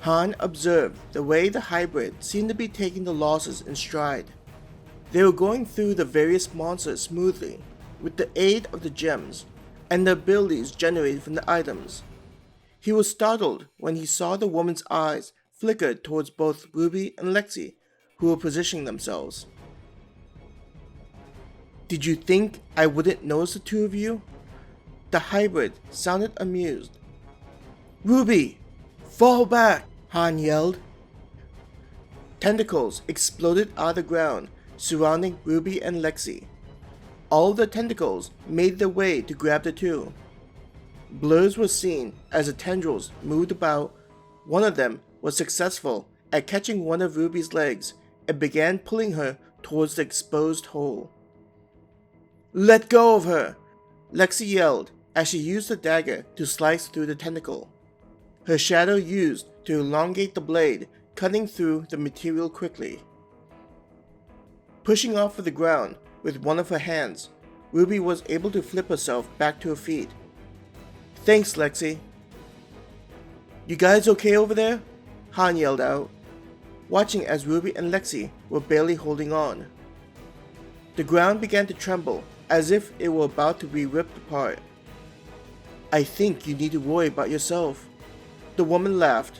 Han observed the way the hybrid seemed to be taking the losses in stride. They were going through the various monsters smoothly, with the aid of the gems and the abilities generated from the items. He was startled when he saw the woman's eyes flicker towards both Ruby and Lexi, who were positioning themselves. "Did you think I wouldn't notice the two of you?" The hybrid sounded amused. "Ruby, fall back!" Han yelled. Tentacles exploded out of the ground, surrounding Ruby and Lexi. All of the tentacles made their way to grab the two. Blurs were seen as the tendrils moved about. One of them was successful at catching one of Ruby's legs and began pulling her towards the exposed hole. "Let go of her!" Lexi yelled as she used the dagger to slice through the tentacle. Her shadow used to elongate the blade, cutting through the material quickly. Pushing off of the ground with one of her hands, Ruby was able to flip herself back to her feet. "Thanks, Lexi." "You guys okay over there?" Han yelled out, watching as Ruby and Lexi were barely holding on. The ground began to tremble as if it were about to be ripped apart. "I think you need to worry about yourself." The woman laughed.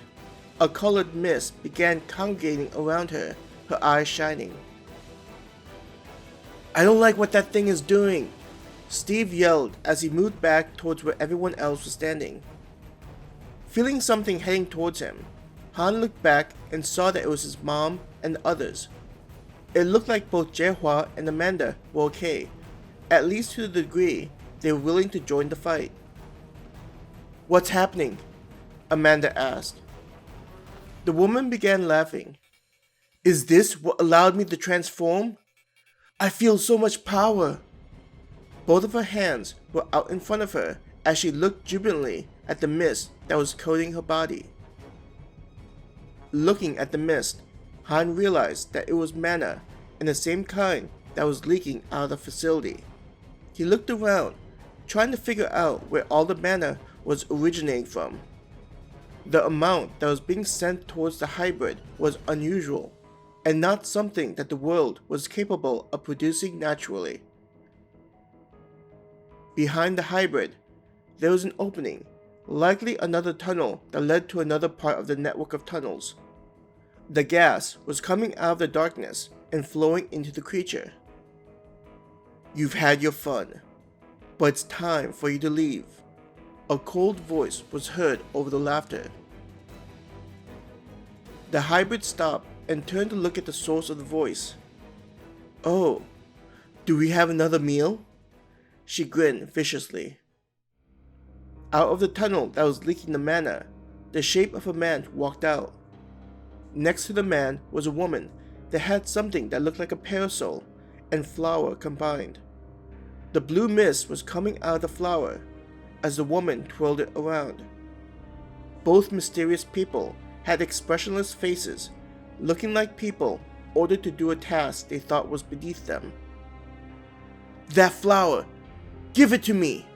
A colored mist began congregating around her, her eyes shining. "I don't like what that thing is doing," Steve yelled as he moved back towards where everyone else was standing. Feeling something heading towards him, Han looked back and saw that it was his mom and the others. It looked like both Jiehua and Amanda were okay, at least to the degree they were willing to join the fight. "What's happening?" Amanda asked. The woman began laughing. "Is this what allowed me to transform? I feel so much power." Both of her hands were out in front of her as she looked jubilantly at the mist that was coating her body. Looking at the mist, Han realized that it was mana, and the same kind that was leaking out of the facility. He looked around, trying to figure out where all the mana was originating from. The amount that was being sent towards the hybrid was unusual, and not something that the world was capable of producing naturally. Behind the hybrid, there was an opening, likely another tunnel that led to another part of the network of tunnels. The gas was coming out of the darkness and flowing into the creature. "You've had your fun, but it's time for you to leave." A cold voice was heard over the laughter. The hybrid stopped and turned to look at the source of the voice. "Oh, do we have another meal?" She grinned viciously. Out of the tunnel that was leaking the mana, the shape of a man walked out. Next to the man was a woman that had something that looked like a parasol and flower combined. The blue mist was coming out of the flower as the woman twirled it around. Both mysterious people had expressionless faces, looking like people ordered to do a task they thought was beneath them. "That flower! Give it to me!"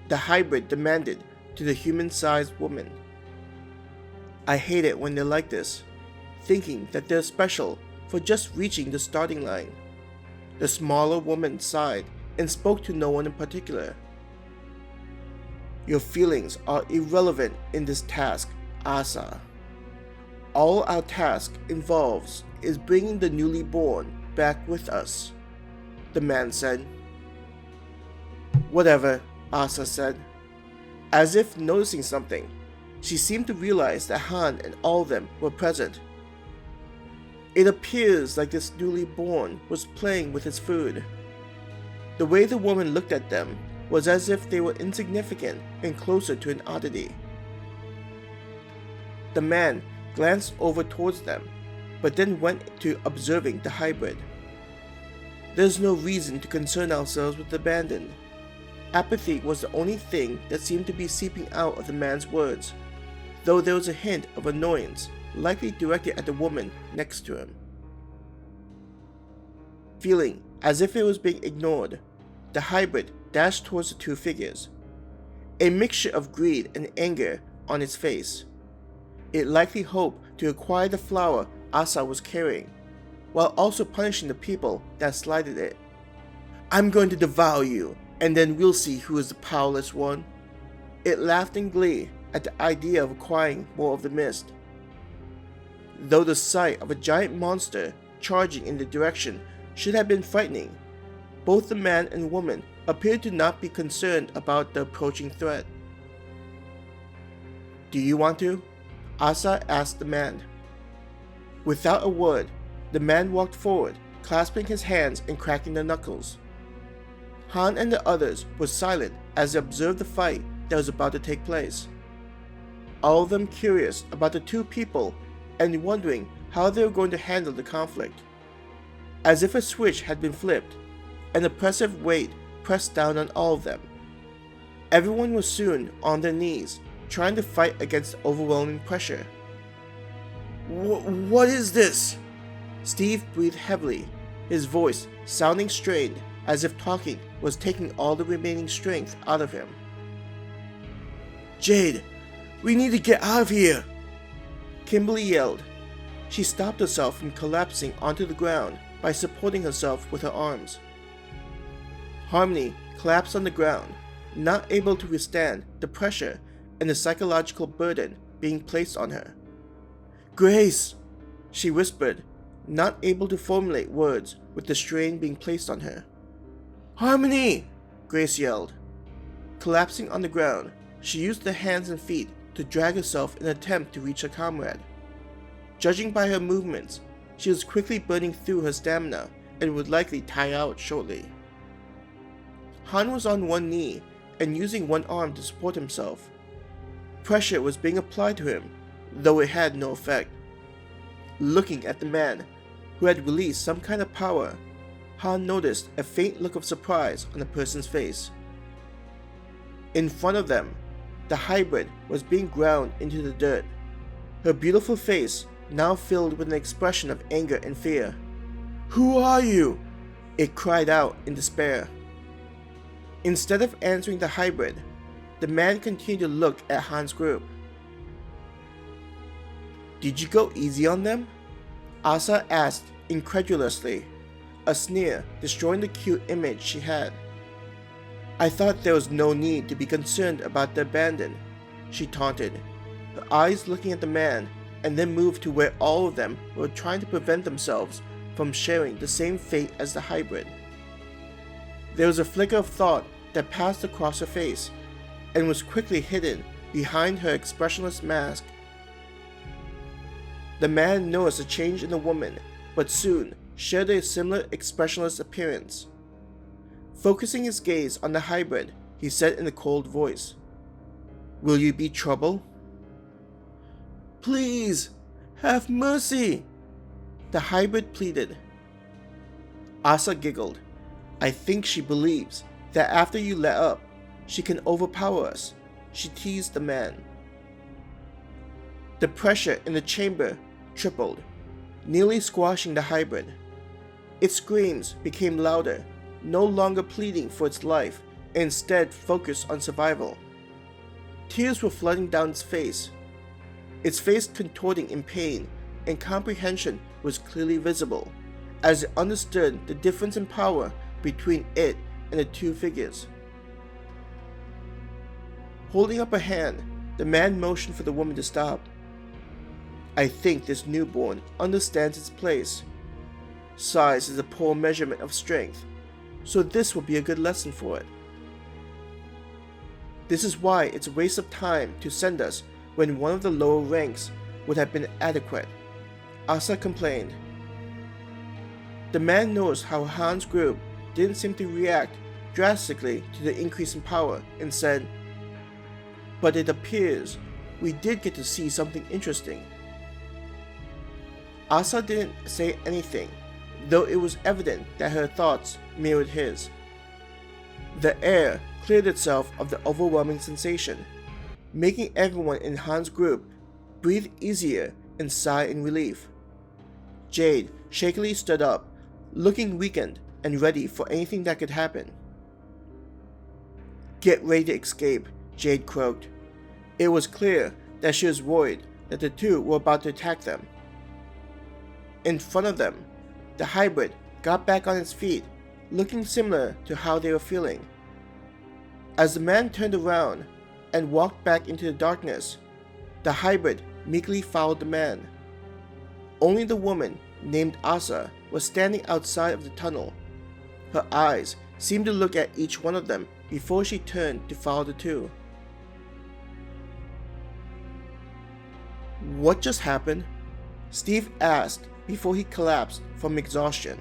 the hybrid demanded to the human-sized woman. "I hate it when they're like this, thinking that they're special for just reaching the starting line." The smaller woman sighed and spoke to no one in particular. "Your feelings are irrelevant in this task, Asa. All our task involves is bringing the newly born back with us," the man said. "Whatever," Asa said. As if noticing something, she seemed to realize that Han and all of them were present. "It appears like this newly born was playing with his food." The way the woman looked at them was as if they were insignificant and closer to an oddity. The man glanced over towards them, but then went to observing the hybrid. "There's no reason to concern ourselves with abandon." Apathy was the only thing that seemed to be seeping out of the man's words, though there was a hint of annoyance, likely directed at the woman next to him. Feeling as if it was being ignored, the hybrid dashed towards the two figures, a mixture of greed and anger on its face. It likely hoped to acquire the flower Asa was carrying, while also punishing the people that slighted it. "I'm going to devour you, and then we'll see who is the powerless one." It laughed in glee at the idea of acquiring more of the mist. Though the sight of a giant monster charging in the direction should have been frightening, both the man and woman appeared to not be concerned about the approaching threat. "Do you want to?" Asa asked the man. Without a word, the man walked forward, clasping his hands and cracking their knuckles. Han and the others were silent as they observed the fight that was about to take place. All of them curious about the two people and wondering how they were going to handle the conflict. As if a switch had been flipped, an oppressive weight pressed down on all of them. Everyone was soon on their knees, trying to fight against the overwhelming pressure. What is this?" Steve breathed heavily, his voice sounding strained as if talking was taking all the remaining strength out of him. "Jade, we need to get out of here!" Kimberly yelled. She stopped herself from collapsing onto the ground by supporting herself with her arms. Harmony collapsed on the ground, not able to withstand the pressure and the psychological burden being placed on her. "Grace," she whispered, not able to formulate words with the strain being placed on her. "Harmony!" Grace yelled. Collapsing on the ground, she used her hands and feet to drag herself in an attempt to reach her comrade. Judging by her movements, she was quickly burning through her stamina and would likely tire out shortly. Han was on one knee and using one arm to support himself. Pressure was being applied to him, though it had no effect. Looking at the man, who had released some kind of power, Han noticed a faint look of surprise on the person's face. In front of them, the hybrid was being ground into the dirt, her beautiful face now filled with an expression of anger and fear. "Who are you?" it cried out in despair. Instead of answering the hybrid, the man continued to look at Han's group. "Did you go easy on them?" Asa asked incredulously, a sneer destroying the cute image she had. "I thought there was no need to be concerned about the abandon," she taunted, her eyes looking at the man and then moved to where all of them were trying to prevent themselves from sharing the same fate as the hybrid. There was a flicker of thought that passed across her face and was quickly hidden behind her expressionless mask. The man noticed a change in the woman, but soon shared a similar expressionless appearance. Focusing his gaze on the hybrid, he said in a cold voice, "Will you be trouble?" "Please, have mercy," the hybrid pleaded. Asa giggled. "I think she believes that after you let up, she can overpower us," she teased the man. The pressure in the chamber tripled, nearly squashing the hybrid. Its screams became louder, no longer pleading for its life, and instead focused on survival. Tears were flooding down its face contorting in pain, and comprehension was clearly visible, as it understood the difference in power between it and the two figures. Holding up a hand, the man motioned for the woman to stop. "I think this newborn understands its place. Size is a poor measurement of strength, so this will be a good lesson for it. This is why it's a waste of time to send us when one of the lower ranks would have been adequate," Asa complained. The man noticed how Han's group didn't seem to react drastically to the increase in power and said, "But it appears we did get to see something interesting." Asa didn't say anything, though it was evident that her thoughts mirrored his. The air cleared itself of the overwhelming sensation, making everyone in Han's group breathe easier and sigh in relief. Jade shakily stood up, looking weakened and ready for anything that could happen. "Get ready to escape," Jade croaked. It was clear that she was worried that the two were about to attack them. In front of them, the hybrid got back on its feet, looking similar to how they were feeling. As the man turned around and walked back into the darkness, the hybrid meekly followed the man. Only the woman, named Asa, was standing outside of the tunnel. Her eyes seemed to look at each one of them before she turned to follow the two. "What just happened?" Steve asked before he collapsed from exhaustion.